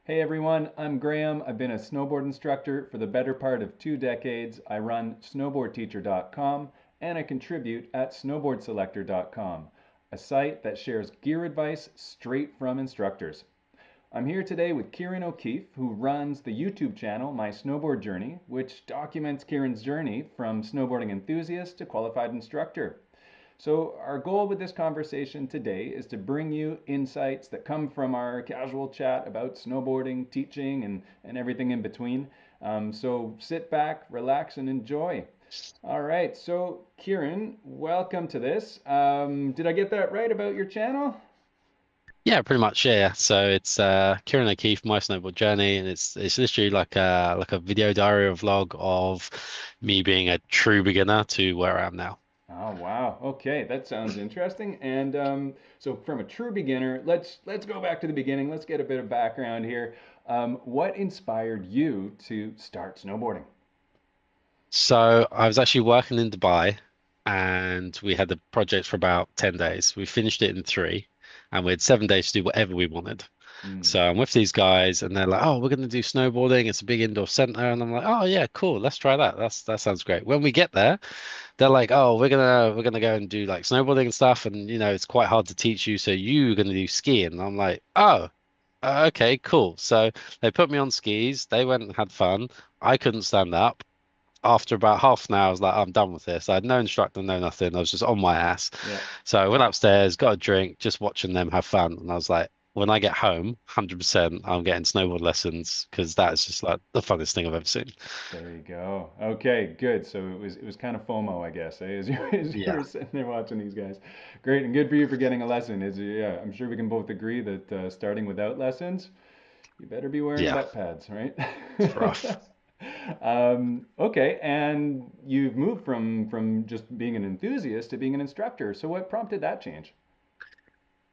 Hey everyone, I'm Graham. I've been a snowboard instructor for the better part of 2 decades. I run snowboardteacher.com and I contribute at snowboardselector.com, a site that shares gear advice straight from instructors. I'm here today with Kieran O'Keeffe, who runs the YouTube channel My Snowboard Journey, which documents Kieran's journey from snowboarding enthusiast to qualified instructor. So, our goal with this conversation today is to bring you insights that come from our casual chat about snowboarding, teaching, and everything in between. So, sit back, relax, and enjoy. All right, so Kieran, welcome to this. Did I get that right about your channel? Yeah, pretty much. Yeah. So it's Kieran O'Keeffe, My Snowboard Journey, and it's literally like a video diary or vlog of me being a true beginner to where I am now. Oh wow. Okay, that sounds interesting. And so, from a true beginner, let's go back to the beginning. Let's get a bit of background here. What inspired you to start snowboarding? So I was actually working in Dubai, and we had the project for about 10 days. We finished it in three, and we had 7 days to do whatever we wanted. Mm, So I'm with these guys, and they're like, "Oh, we're going to do snowboarding. It's a big indoor center," and I'm like, "Oh yeah, cool. Let's try that. That sounds great." When we get there, they're like, "Oh, we're gonna go and do like snowboarding and stuff, and it's quite hard to teach you, so you're gonna do skiing." And I'm like, "Oh, okay, cool." So they put me on skis. They went and had fun. I couldn't stand up. After about half an hour, I was like, "I'm done with this." I had no instructor, no nothing. I was just on my ass. yeah. So I went upstairs, got a drink, just watching them have fun, and I was like, when I get home, 100%, I'm getting snowboard lessons because that is just like the funnest thing I've ever seen. There you go. Okay, good. So it was kind of FOMO, I guess, eh? As you Yeah. were sitting there watching these guys. Great, and good for you for getting a lesson. Yeah, I'm sure we can both agree that starting without lessons, you better be wearing Yeah. butt pads, right? It's rough. Okay, and you've moved from just being an enthusiast to being an instructor. So what prompted that change?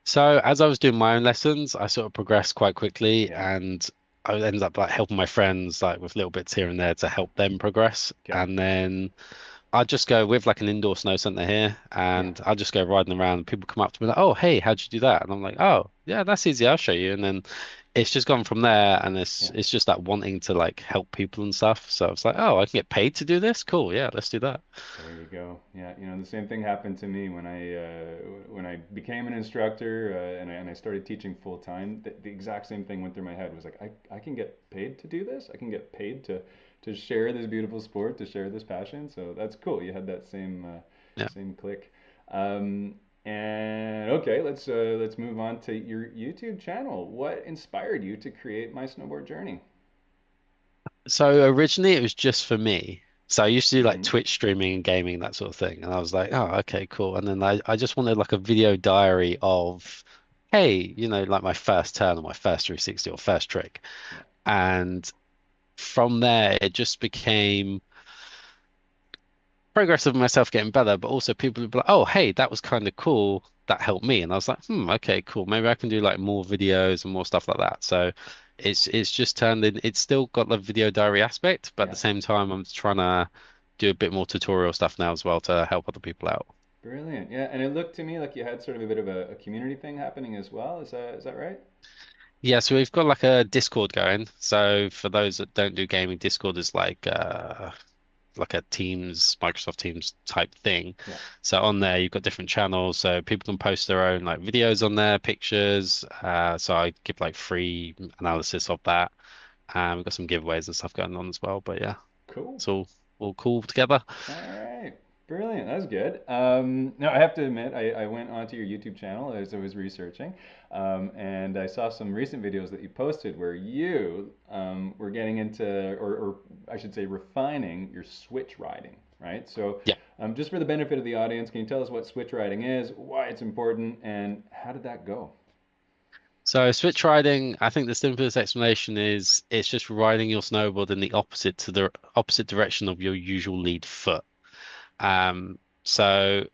So as I was doing my own lessons, I sort of progressed quite quickly, Yeah. and I ended up like helping my friends like with little bits here and there to help them progress. Okay. And then I just go with like an indoor snow center here, Yeah. and I just go riding around. And people come up to me like, "Oh, hey, how'd you do that?" And I'm like, "Oh, yeah, that's easy. I'll show you." And then it's just gone from there, and it's Yeah. it's just that wanting to like help people and stuff. So it's like, "Oh, I can get paid to do this. Cool. Yeah, let's do that." There you go. Yeah, the same thing happened to me when I became an instructor and I started teaching full time. The exact same thing went through my head. Was like, I can get paid to do this. I can get paid to share this beautiful sport, to share this passion. So that's cool. You had that Yeah. same click. Um, and okay, let's move on to your YouTube channel. What inspired you to create My Snowboard Journey? So originally it was just for me. So I used to do like Mm-hmm. Twitch streaming and gaming, that sort of thing. And I was like, oh, okay, cool. And then I just wanted like a video diary of, hey, like my first turn or my first 360 or first trick. Yeah. And from there, it just became progress of myself getting better, but also people would be like, oh, hey, that was kind of cool. That helped me. And I was like, okay, cool. Maybe I can do like more videos and more stuff like that. So it's just turned in, it's still got the video diary aspect, but at Yeah. the same time, I'm trying to do a bit more tutorial stuff now as well to help other people out. Brilliant. Yeah, and it looked to me like you had sort of a bit of a community thing happening as well. Is that right? Yeah, so we've got like a Discord going. So for those that don't do gaming, Discord is like a Teams, Microsoft Teams type thing. Yeah. So on there, you've got different channels, so people can post their own like videos on there, pictures. So I give like free analysis of that. We've got some giveaways and stuff going on as well. But yeah, Cool. it's all cool together. All right. Brilliant. That's good. Now, I have to admit, I went onto your YouTube channel as I was researching, and I saw some recent videos that you posted where you were getting into, or I should say, refining your switch riding, right? So, Yeah. just for the benefit of the audience, can you tell us what switch riding is, why it's important, and how did that go? So switch riding, I think the simplest explanation is it's just riding your snowboard in the opposite direction of your usual lead foot. So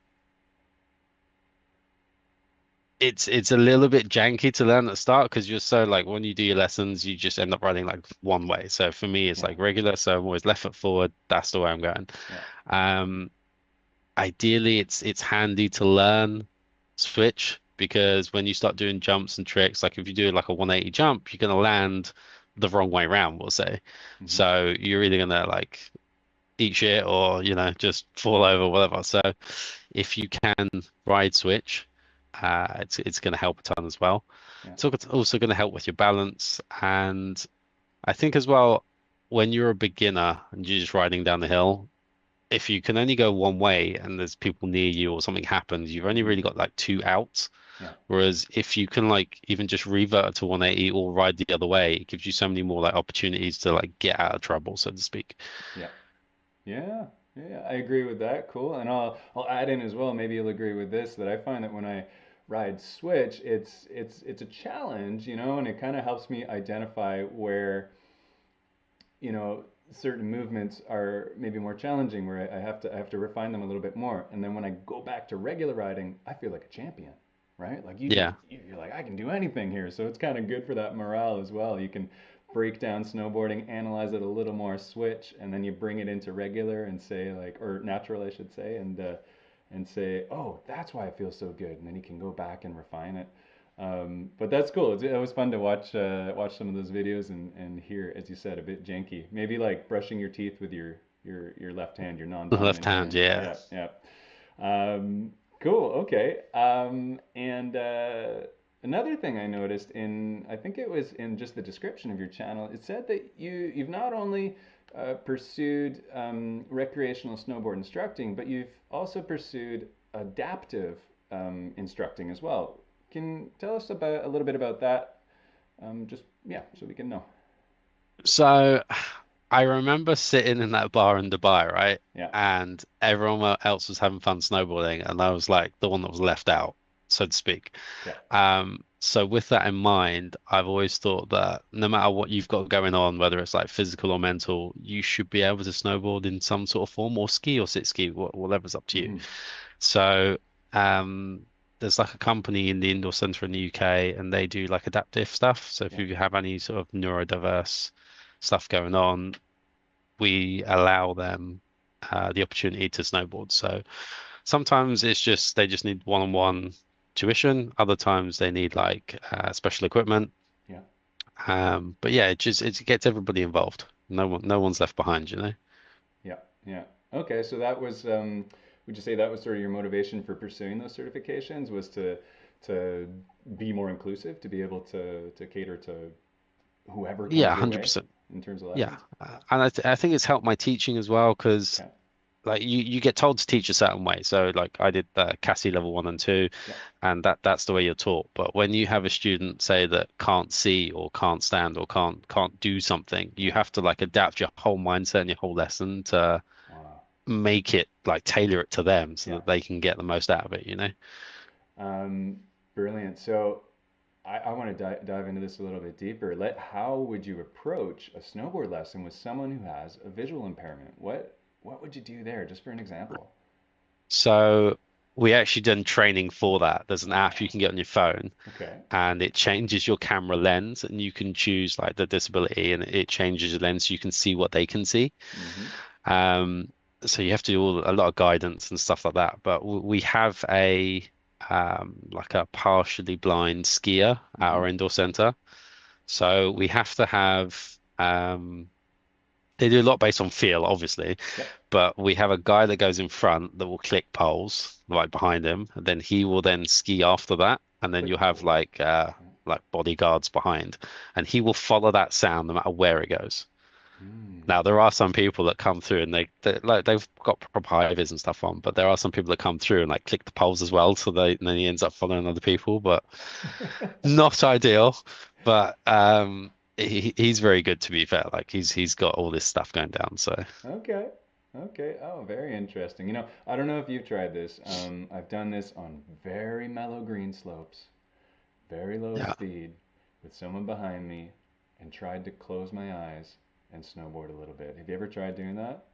it's a little bit janky to learn at the start because you're so like when you do your lessons, you just end up riding like one way. So for me, it's Yeah. like regular. So I'm always left foot forward. That's the way I'm going. Yeah. Um, Ideally, it's handy to learn switch because when you start doing jumps and tricks, like if you do like a 180 jump, you're going to land the wrong way around, we'll say. Hmm. So you're either going to like eat shit or, just fall over, whatever. So if you can ride switch, it's going to help a ton as well. Yeah. It's also going to help with your balance. And I think as well, when you're a beginner and you're just riding down the hill, if you can only go one way and there's people near you or something happens, you've only Hmm. really got like two outs. Yeah. Whereas if you can like even just revert to 180 or ride the other way, it gives you so many more like opportunities to like get out of trouble, so to speak. Yeah. Yeah. Yeah. I agree with that. Cool. And I'll add in as well. Maybe you'll agree with this that I find that when I ride switch, it's a challenge, and it kind of helps me identify where you know, certain movements are maybe more challenging where I have to refine them a little bit more. And then when I go back to regular riding, I feel like a champion, right? Like Yeah, you're like I can do anything here. So it's kind of good for that morale as well. You can break down snowboarding, analyze it a little more, switch, and then you bring it into regular and say like or natural I should say and say, "Oh, that's why I feel so good." And then you can go back and refine it. But that's cool. It was fun to watch some of those videos and hear, as you said, a bit janky. Maybe like brushing your teeth with your left hand, your the left non-dominant hand, hand. yeah. Yeah, yeah. Cool. Okay. And another thing I noticed in, I think it was in just the description of your channel, it said that you've not only pursued recreational snowboard instructing, but you've also pursued adaptive instructing as well. Can you tell us about a little bit about that? Just yeah, so we can know. So I remember sitting in that bar in Dubai, right? Yeah. And everyone else was having fun snowboarding, and I was like the one that was left out, so to speak. Yeah. So with that in mind, I've always thought that no matter what you've got going on, whether it's like physical or mental, you should be able to snowboard in some sort of form or ski or sit ski, whatever's up to you. Hmm. So there's like a company in the indoor center in the UK and they do like adaptive stuff. So if Yeah. you have any sort of neurodiverse stuff going on, we allow them the opportunity to snowboard. So sometimes it's just they just need one-on-one tuition. Other times they need like special equipment. Yeah. But yeah, it gets everybody involved. No one's left behind, you know? Yeah. Yeah. Okay. So that was, would you say that was sort of your motivation for pursuing those certifications was to be more inclusive, to be able to cater to whoever Yeah, comes your way 100%. in terms of Yeah. lessons? And I think it's helped my teaching as well because Okay. like you get told to teach a certain way. So like I did the Cassie level 1 and 2, Yeah. and that's the way you're taught. But when you have a student say that can't see or can't stand or can't do something, you Yeah. have to like adapt your whole mindset and your whole lesson to Wow. make it like tailor it to them so Yeah. that they can get the most out of it, you know? Um, Brilliant. So I want to dive into this a little bit deeper. How would you approach a snowboard lesson with someone who has a visual impairment? What would you do there, just for an example? So we actually done training for that. There's an app you can get on your phone Okay. and it changes your camera lens and you can choose like the disability and it changes your lens so you can see what they can see. Mm-hmm. Um, so you have to do a lot of guidance and stuff like that. But we have a like a partially blind skier at Mm-hmm. our indoor center. So we have to have they do a lot based on feel, obviously, Yep. but we have a guy that goes in front that will click poles right behind him, and then he will then ski after that, and then Click you'll have poles. Yeah. like bodyguards behind, and he will follow that sound no matter where it goes. Mm. Now there are some people that come through and they like they've got proper high vis and stuff on, but there are some people that come through and like click the poles as well, so and then he ends up following other people, but not ideal. But he's very good to be fair. Like he's got all this stuff going down, so. Okay. Okay. Oh, very interesting. I don't know if you've tried this. I've done this on very mellow green slopes, very low Yeah. speed, with someone behind me, and tried to close my eyes and snowboard a little bit. Have you ever tried doing that?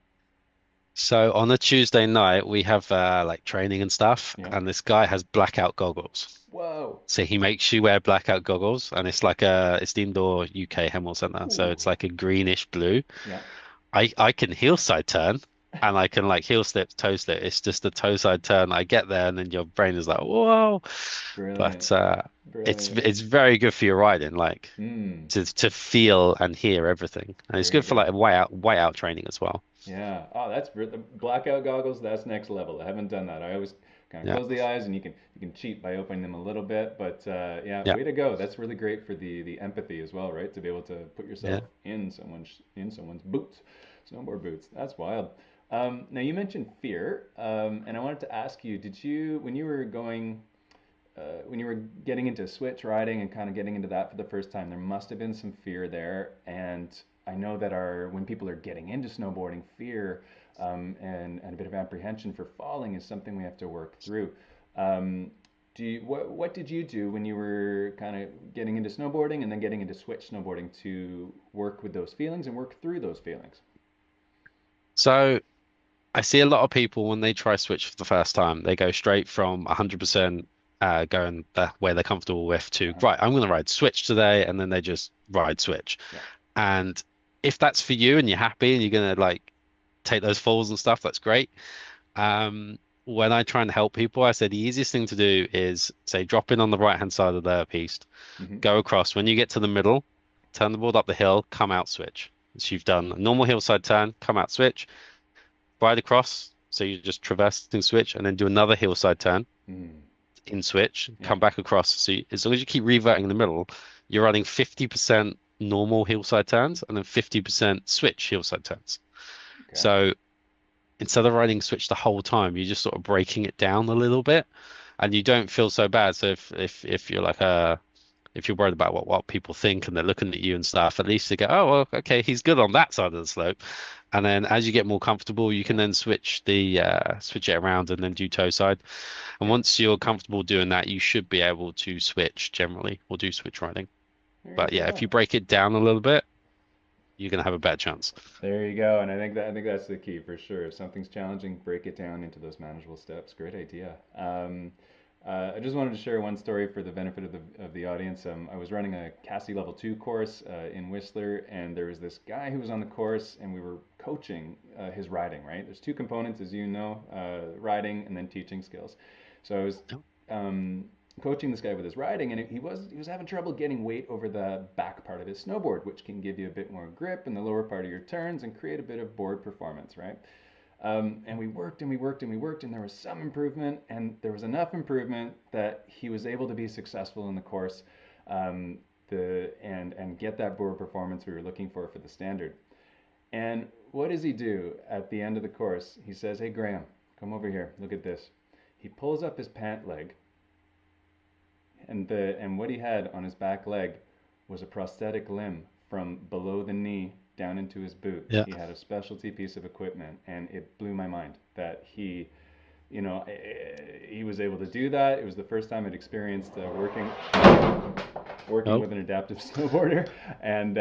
So on a Tuesday night, we have like training and stuff, Yeah. and this guy has blackout goggles. Whoa. So he makes you wear blackout goggles, and it's the indoor UK Hemel Center, so Ooh. it's like a greenish blue. Yeah. I can heel side turn, and I can like heel slip, toe slip. It's just a toe side turn. I get there, and then your brain is like, whoa. Brilliant. But Brilliant. it's very good for your riding, like Hmm. to feel and hear everything, and it's There you good for go. like white out training as well. Yeah. Oh, the blackout goggles. That's next level. I haven't done that. I always kind of Yeah, close the eyes, and you can cheat by opening them a little bit. But yeah, yeah, way to go. That's really great for the empathy as well, right? To be able to put yeah. yourself in someone's boots, snowboard boots. That's wild. Now you mentioned fear, and I wanted to ask you: Did you, when you were getting into switch riding and kind of getting into that for the first time, there must have been some fear there. And I know that when people are getting into snowboarding, fear and a bit of apprehension for falling is something we have to work through. Um, what did you do when you were kind of getting into snowboarding and then getting into switch snowboarding to work with those feelings and work through those feelings? So I see a lot of people when they try switch for the first time, they go straight from 100% going where they're comfortable with to, Uh-huh. right, I'm going to ride switch today, and then they just ride switch. Yeah. And if that's for you and you're happy and you're going to like take those falls and stuff, that's great. When I try and help people, I say the easiest thing to do is say drop in on the right hand side of the piste, Mm-hmm. go across. When you get to the middle, turn the board up the hill, come out switch. So you've done a normal hillside turn, come out switch, ride across. So you're just traversing switch, and then do another hillside turn Mm. in switch, Yeah. come back across. So as long as you keep reverting in the middle, you're running 50% normal hillside turns and then 50% switch hillside turns. Okay. So instead of riding switch the whole time, you're just sort of breaking it down a little bit, and you don't feel so bad. So if you're like if you're worried about what people think and they're looking at you and stuff, at least they go, oh well, okay, he's good on that side of the slope. And then as you get more comfortable, you can Yeah. then switch it around and then do toe side. And Yeah. once you're comfortable doing that, you should be able to switch generally or do switch riding. There you But yeah, if go. you break it down a little bit, you're gonna have a better chance. There you go, and I think that's the key for sure. If something's challenging, break it down into those manageable steps. Great idea. I just wanted to share one story for the benefit of the audience. I was running a Cassie Level 2 course in Whistler, and there was this guy who was on the course, and we were coaching his riding. Right, there's two components, as you know, riding and then teaching skills. So I was Oh, um, coaching this guy with his riding, and he was having trouble getting weight over the back part of his snowboard, which can give you a bit more grip in the lower part of your turns and create a bit of board performance, right? And we worked and we worked and we worked, and there was some improvement, and there was enough improvement that he was able to be successful in the course, um, and get that board performance we were looking for the standard. And what does he do at the end of the course? He says, "Hey Graham, come over here. Look at this." He pulls up his pant leg, and what he had on his back leg was a prosthetic limb from below the knee down into his boot. yeah. He had a specialty piece of equipment, and it blew my mind that he was able to do that. It was the first time I'd experienced working Oh, with an adaptive snowboarder, and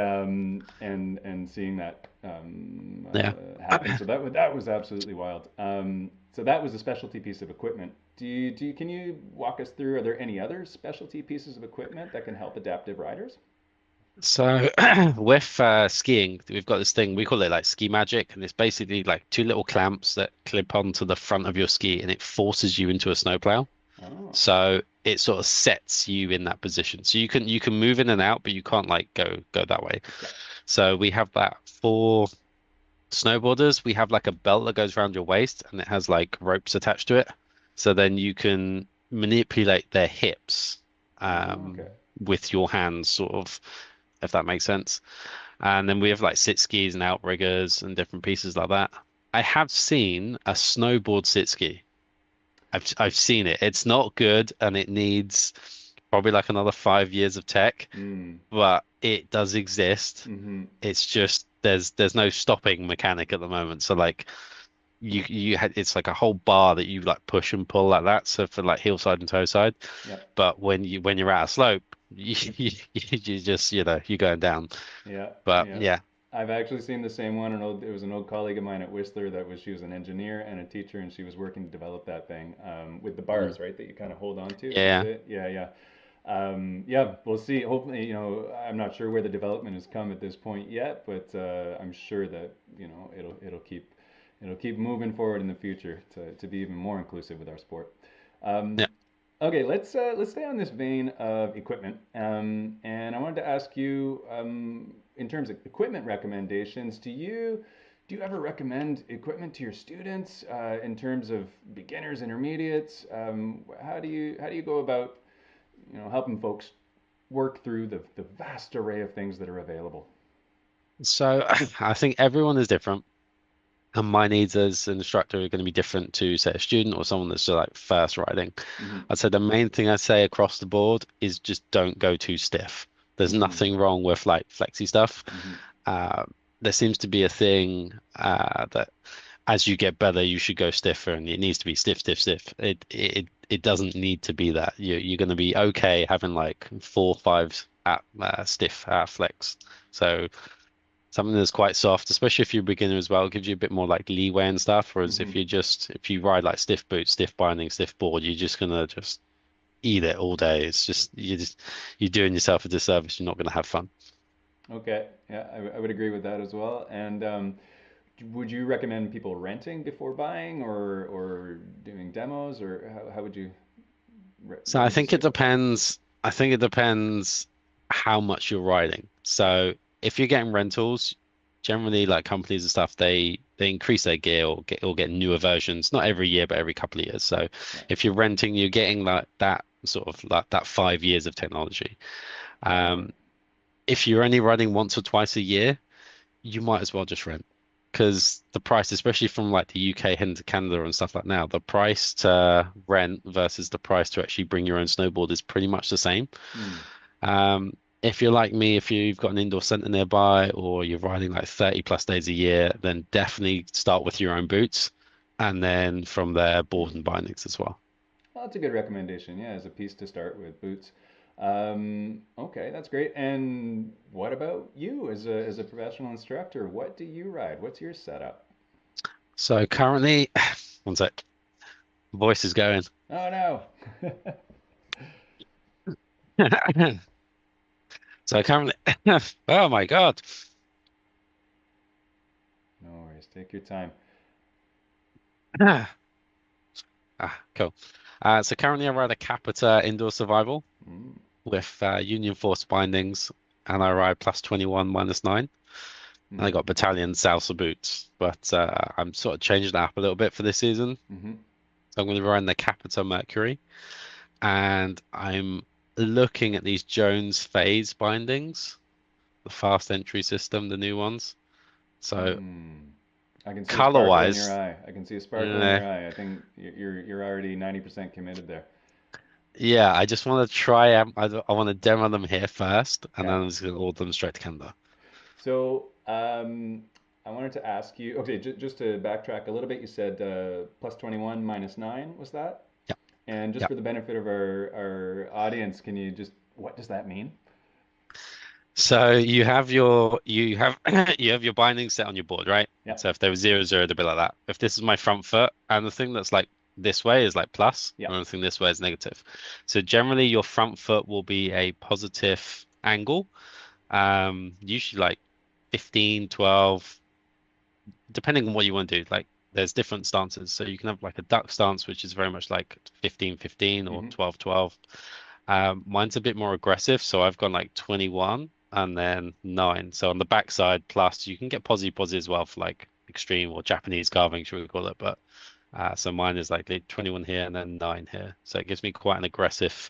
seeing that yeah. happen. So that was absolutely wild. So that was a specialty piece of equipment. Can you walk us through? Are there any other specialty pieces of equipment that can help adaptive riders? So with skiing, we've got this thing we call it like ski magic, and it's basically like two little clamps that clip onto the front of your ski, and it forces you into a snowplow. Oh, So it sort of sets you in that position. So you can move in and out, but you can't like go that way. yeah. So we have that for snowboarders. We have like a belt that goes around your waist, and it has like ropes attached to it. So then you can manipulate their hips Oh, okay. with your hands, sort of, if that makes sense. And then we have like sit skis and outriggers and different pieces like that. I have seen a snowboard sit ski. I've seen it. It's not good, and it needs probably like another 5 years of tech, Mm. but it does exist. Mm-hmm. It's just there's no stopping mechanic at the moment. So like you had it's like a whole bar that you like push and pull like that. So for like hillside and toe side. Yep. But when you're at a slope, you just you're going down. Yeah. But Yeah. yeah, I've actually seen the same one. It was an old colleague of mine at Whistler she was an engineer and a teacher, and she was working to develop that thing with the mm, bars, right, that you kind of hold on to. Is yeah, it? Yeah, yeah. Yeah, we'll see. Hopefully, I'm not sure where the development has come at this point yet, but I'm sure that it'll it'll keep moving forward in the future to be even more inclusive with our sport. Yeah. Um, okay, let's stay on this vein of equipment. And I wanted to ask you, in terms of equipment recommendations, do you ever recommend equipment to your students in terms of beginners, intermediates? How do you go about helping folks work through the vast array of things that are available? So I think everyone is different. And my needs as an instructor are going to be different to, say, a student or someone that's just like first riding. Hmm. I'd say the main thing I say across the board is just don't go too stiff. There's Mm. nothing wrong with like flexy stuff. Hmm. Uh, there seems to be a thing that as you get better, you should go stiffer, and it needs to be stiff, stiff, stiff. It doesn't need to be that. You're going to be okay having like 4 or 5 at stiff flex. So something that's quite soft, especially if you're a beginner as well, gives you a bit more like leeway and stuff. Whereas Hmm. if you ride like stiff boots, stiff binding, stiff board, you're just gonna just eat it all day. You're doing yourself a disservice. You're not gonna have fun. Okay, yeah, I would agree with that as well. And would you recommend people renting before buying, or doing demos, or how would you So what I would you think say it about that? depends. I think it depends how much you're riding. So if you're getting rentals, generally like companies and stuff, they increase their gear or get newer versions, not every year, but every couple of years. So Yeah, if you're renting, you're getting like that sort of like that 5 years of technology. got it. Um, if you're only riding once or twice a year, you might as well just rent. Because the price, especially from like the UK heading to Canada and stuff like now, the price to rent versus the price to actually bring your own snowboard is pretty much the same. Hmm. Um, if you're like me, if you've got an indoor center nearby or you're riding like 30 plus days a year, then definitely start with your own boots and then from there, Hmm. board and bindings as well. Well, that's a good recommendation. Yeah, as a piece to start with, boots. Okay, that's great. And what about you as a professional instructor? What do you ride? What's your setup? So currently, one sec, voice is going. Oh no. So currently, oh my God. No worries. Take your time. Cool. So currently I ride a Capita indoor survival Mm. with Union Force bindings, and I ride plus 21 minus 9. And I Hmm. got Battalion Salsa boots, but I'm sort of changing that up a little bit for this season. Hmm. So I'm going to be riding the Capita Mercury, and I'm looking at these Jones phase bindings, the fast entry system, the new ones. So Hmm. I can see a color sparkle in your wise, eye. I can see a sparkle in yeah, your eye. I think you're already 90% committed there. yeah, I just want to try. I want to demo them here first, and Okay. then I'm just going to order them straight to Canada. So I wanted to ask you. Okay, just to backtrack a little bit, you said plus 21 minus 9 was that? Yep, And just yep. for the benefit of our audience, can you just what does that mean? So you have you have your bindings set on your board, right? Yeah. So if they were 0, 0, they'd be like that. If this is my front foot, and the thing that's like this way is like plus, Yeah. and the thing this way is negative. So generally your front foot will be a positive angle, usually like 15, 12, depending on what you want to do. Like there's different stances. So you can have like a duck stance, which is very much like 15, 15 or Hmm. 12, 12. Mine's a bit more aggressive, so I've gone like 21 and then 9. So on the backside, plus you can get posi posi as well for like extreme or Japanese carving, should we call it? But so mine is like the 21 here and then 9 here. So it gives me quite an aggressive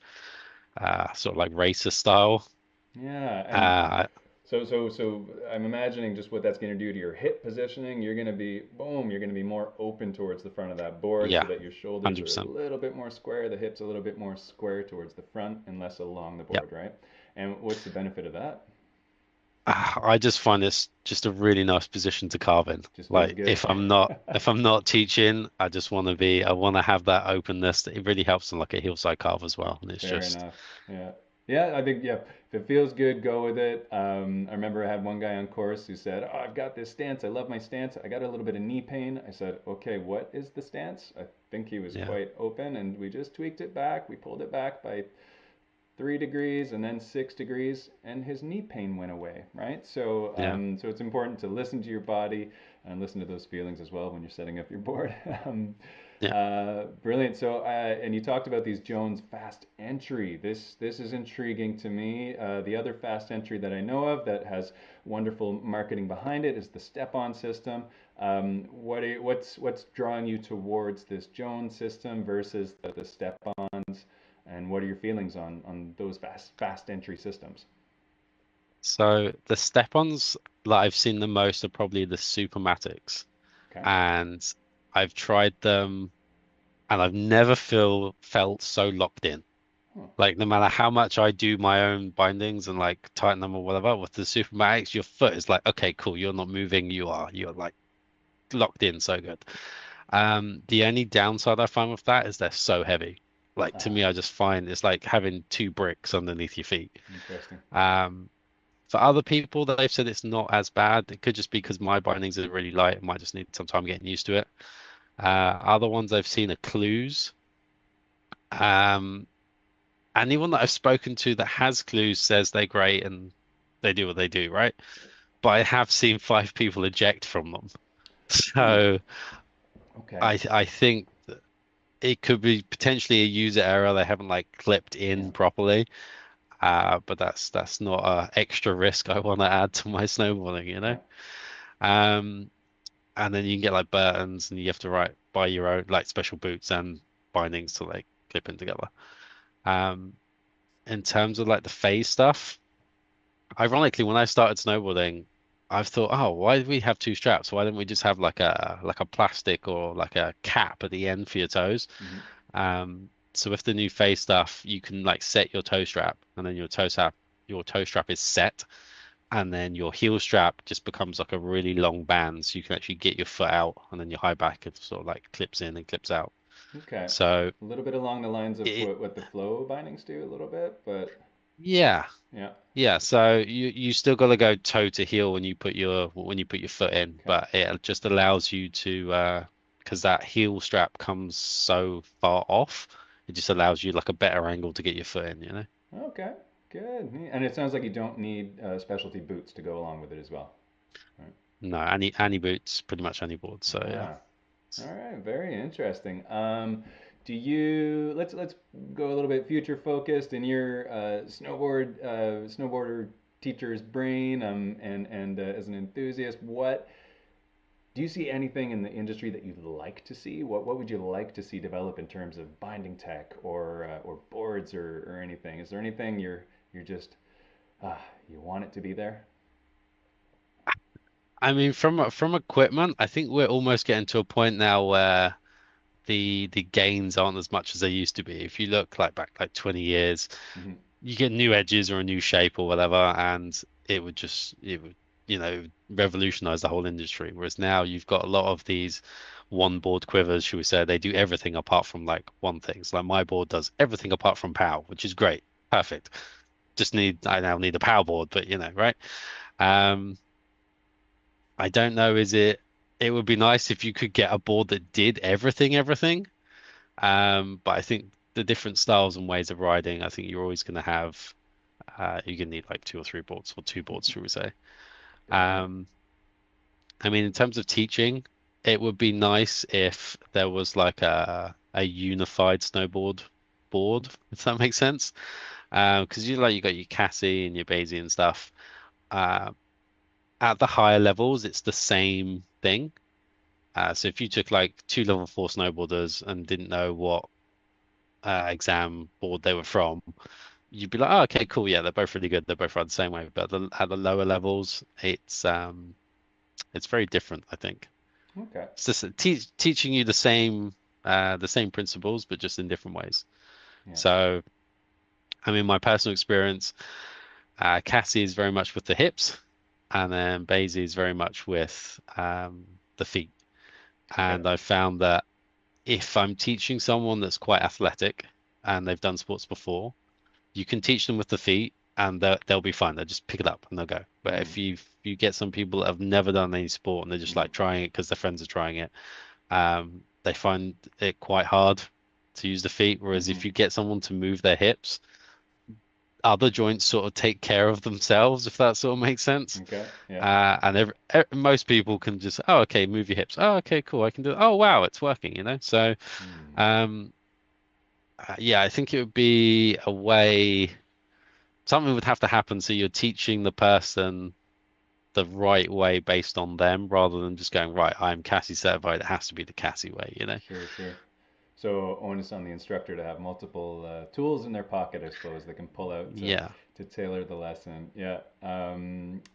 sort of like racer style. Yeah, and Uh, so I'm imagining just what that's going to do to your hip positioning. You're going to be boom, you're going to be more open towards the front of that board so yeah, that your shoulders are a 100%. little bit more square, the hips a little bit more square towards the front and less along the Yeah. board, right? And what's the benefit of that? I just find this just a really nice position to carve in. Just feels Like good. if I'm not teaching, I want to have that openness. It really helps on like a hillside carve as well. And it's Fair just enough. Yeah. Yeah, I think yeah, if it feels good, go with it. I remember I had one guy on course who said, "Oh, I've got this stance. I love my stance. I got a little bit of knee pain." I said, "Okay, what is the stance?" I think he was yeah, quite open, and we just tweaked it back. We pulled it back by 3 degrees and then 6 degrees, and his knee pain went away, right? So, Yeah. so it's important to listen to your body and listen to those feelings as well when you're setting up your board. Yeah. Brilliant. So, and you talked about these Jones fast entry. This is intriguing to me. The other fast entry that I know of that has wonderful marketing behind it is the step-on system. What's drawing you towards this Jones system versus the step-ons, and what are your feelings on those fast entry systems? So the step-ons that I've seen the most are probably the Supermatics, Okay. and I've tried them, and I've never felt so locked in. Huh. Like no matter how much I do my own bindings and like tighten them or whatever, with the Supermatics, your foot is like, okay, cool, you're not moving, you're like locked in so good. The only downside I find with that is they're so heavy. Like to me, I just find it's like having two bricks underneath your feet. Interesting. Um, For other people, they've said it's not as bad. It could just be because my bindings are really light. I might just need some time getting used to it. Other ones I've seen are clues. Um, Anyone that I've spoken to that has clues says they're great and they do what they do, right? But I have seen 5 people eject from them. Ooh. So Okay. I think that it could be potentially a user error. They haven't like clipped Yeah. in properly. But that's not a extra risk I want to add to my snowboarding, you know? Yeah. Um, and then you can get like Burtons and you have to buy your own like special boots and bindings to like clip in together. Um, in terms of like the phase stuff, ironically, when I started snowboarding, I've thought, oh, why do we have two straps? Why don't we just have like a plastic or like a cap at the end for your toes? Hmm. So with the new phase stuff, you can like set your toe strap, and then your toe strap is set, and then your heel strap just becomes like a really long band, so you can actually get your foot out, and then your high back it sort of like clips in and clips out. Okay. So A little bit along the lines of it, what the flow bindings do a little bit, but yeah, yeah. yeah. So you still got to go toe to heel when you put your foot in, Okay. but it just allows you to because that heel strap comes so far off, it just allows you like a better angle to get your foot in, you know? Okay. Good. And it sounds like you don't need specialty boots to go along with it as well. Right. No, any boots, pretty much any board. So yeah. Ah. All right. Very interesting. Do you let's go a little bit future focused in your snowboarder teacher's brain, and as an enthusiast, what do you see anything in the industry that you'd like to see? What would you like to see develop in terms of binding tech or boards or anything? Is there anything you're just you want it to be there? I mean, from equipment, I think we're almost getting to a point now where the gains aren't as much as they used to be. If you look like back like 20 years, Hmm. you get new edges or a new shape or whatever, and it would revolutionize the whole industry. Whereas now you've got a lot of these one board quivers, should we say, they do everything apart from like one thing. So like my board does everything apart from power, which is great, perfect. I now need a power board, but right? Um, I don't know, it would be nice if you could get a board that did everything. But I think the different styles and ways of riding, I think you're always going to have you're going to need like 2 or 3 boards or 2 boards, should we say. Definitely. Um, I mean, in terms of teaching, it would be nice if there was like a unified snowboard board, if that makes sense. Because you got your Cassie and your Basie and stuff. Uh, at the higher levels, it's the same thing. So if you took like 2 level 4 snowboarders and didn't know what exam board they were from, you'd be like, oh, okay, cool, yeah, they're both really good. They both run the same way. But at the lower levels, it's very different, I think. Okay. It's just teaching you the same principles, but just in different ways. Yeah. So, I mean, my personal experience, Cassie is very much with the hips, and then Basie is very much with the feet. Okay. And I found that if I'm teaching someone that's quite athletic and they've done sports before, you can teach them with the feet and they'll be fine. They'll just pick it up and they'll go. But Mm. if you get some people that have never done any sport and they're just Mm. like trying it because their friends are trying it, they find it quite hard to use the feet. Whereas Hmm. if you get someone to move their hips, other joints sort of take care of themselves, if that sort of makes sense. Okay. Yeah. And most people can just, oh, okay, move your hips. Oh, okay, cool. I can do it. Oh, wow, it's working, you know? So, Hmm. um, yeah, I think it would be a way, something would have to happen. So you're teaching the person the right way based on them rather than just going, right, I'm Cassie certified. It has to be the Cassie way, you know? Sure, sure. So onus on the instructor to have multiple tools in their pocket, I suppose, they can pull out Yeah. to tailor the lesson. Yeah,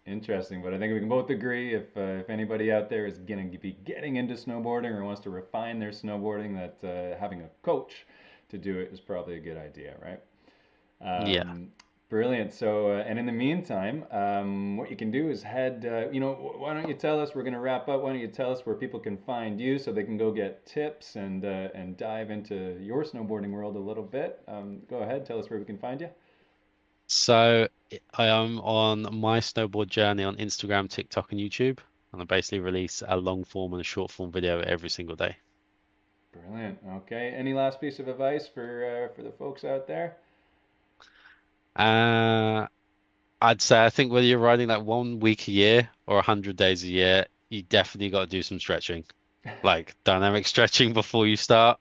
interesting. But I think we can both agree if anybody out there is going to be getting into snowboarding or wants to refine their snowboarding, that having a coach to do it is probably a good idea, right? Yeah. Um, Brilliant. So, and in the meantime, what you can do is head, why don't you tell us, we're going to wrap up. Why don't you tell us where people can find you so they can go get tips and dive into your snowboarding world a little bit. Go ahead, tell us where we can find you. So I am on My Snowboard Journey on Instagram, TikTok, and YouTube. And I basically release a long form and a short form video every single day. Brilliant. Okay. Any last piece of advice for the folks out there? Uh, I'd say I think whether you're riding like 1 week a year or 100 days a year, you definitely got to do some stretching, like dynamic stretching before you start.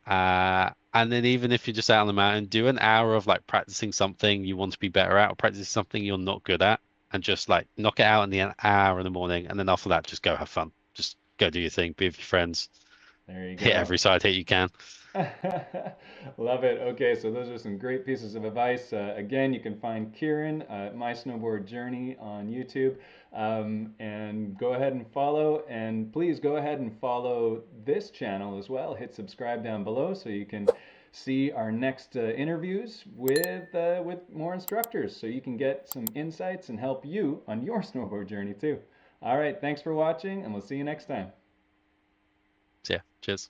And then even if you're just out on the mountain, do an hour of like practicing something you want to be better at, or practicing something you're not good at, and just like knock it out in the hour in the morning. And then after that, just go have fun. Just go do your thing, be with your friends, There you hit go. every side hit you can. Love it. Okay, so those are some great pieces of advice. Again, you can find Kieran, My Snowboard Journey on YouTube. And go ahead and follow. And please go ahead and follow this channel as well. Hit subscribe down below so you can see our next interviews with more instructors so you can get some insights and help you on your snowboard journey too. All right, thanks for watching, and we'll see you next time. So yeah, cheers.